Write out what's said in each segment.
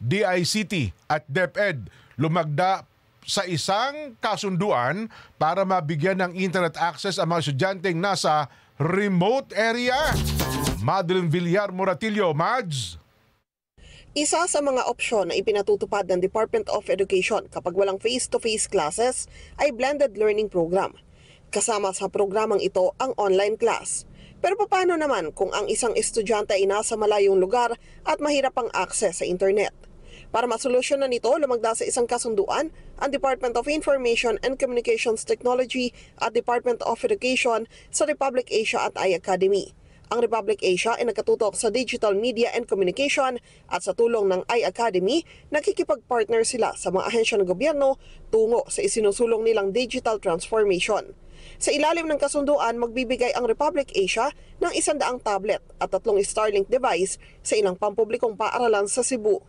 DICT at DepEd lumagda sa isang kasunduan para mabigyan ng internet access ang mga estudyanteng nasa remote area. Madeline Villar Moratillo, Mads. Isa sa mga opsyon na ipinatutupad ng Department of Education kapag walang face-to-face classes ay blended learning program. Kasama sa programang ito ang online class. Pero paano naman kung ang isang estudyante ay nasa malayong lugar at mahirap ang access sa internet? Para masolusyonan nito, lumagda sa isang kasunduan ang Department of Information and Communications Technology at Department of Education sa Republic Asia at iAcademy. Ang Republic Asia ay nagkatutok sa Digital Media and Communication at sa tulong ng iAcademy, nakikipag-partner sila sa mga ahensya ng gobyerno tungo sa isinusulong nilang digital transformation. Sa ilalim ng kasunduan, magbibigay ang Republic Asia ng 100 tablet at 3 Starlink device sa ilang pampublikong paaralan sa Cebu.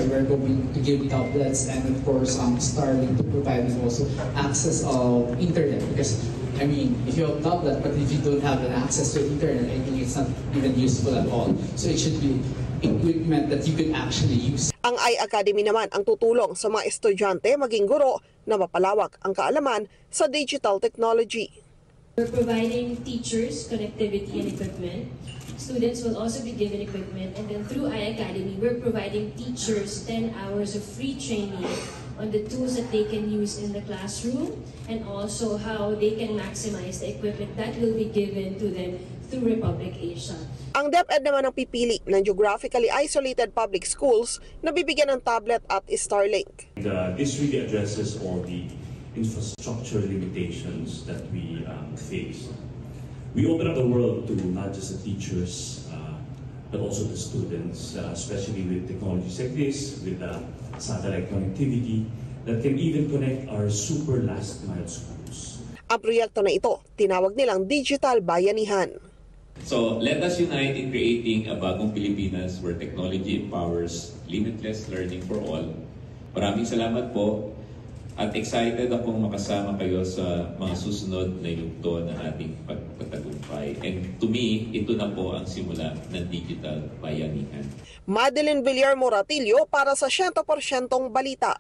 We're going to give tablets and of course Starlink to provide also access of internet, because I mean, if you have tablet but if you don't have an access to internet, I think it's not even useful at all. So it should be equipment that you can actually use. Ang iAcademy naman ang tutulong sa mga estudyante maging guro na mapalawak ang kaalaman sa digital technology. We're providing teachers connectivity and equipment. Students will also be given equipment, and then through iAcademy, we're providing teachers 10 hours of free training on the tools that they can use in the classroom and also how they can maximize the equipment that will be given to them through Republic Asia. Ang DepEd naman ang pipili ng geographically isolated public schools na bibigyan ng tablet at Starlink. This really addresses all the infrastructure limitations that we face. We open up the world to not just the teachers, but also the students, especially with technologies like this, with satellite connectivity that can even connect our super last mile schools. Ang proyekto na ito, tinawag nilang Digital Bayanihan. So let us unite in creating a bagong Pilipinas where technology empowers limitless learning for all. Maraming salamat po at excited akong makasama kayo sa mga susunod na yugto ng ating pagtatagumpay. And to me, ito na po ang simula ng Digital Bayanihan. Madeline Villar Moratillo para sa 100% Balita.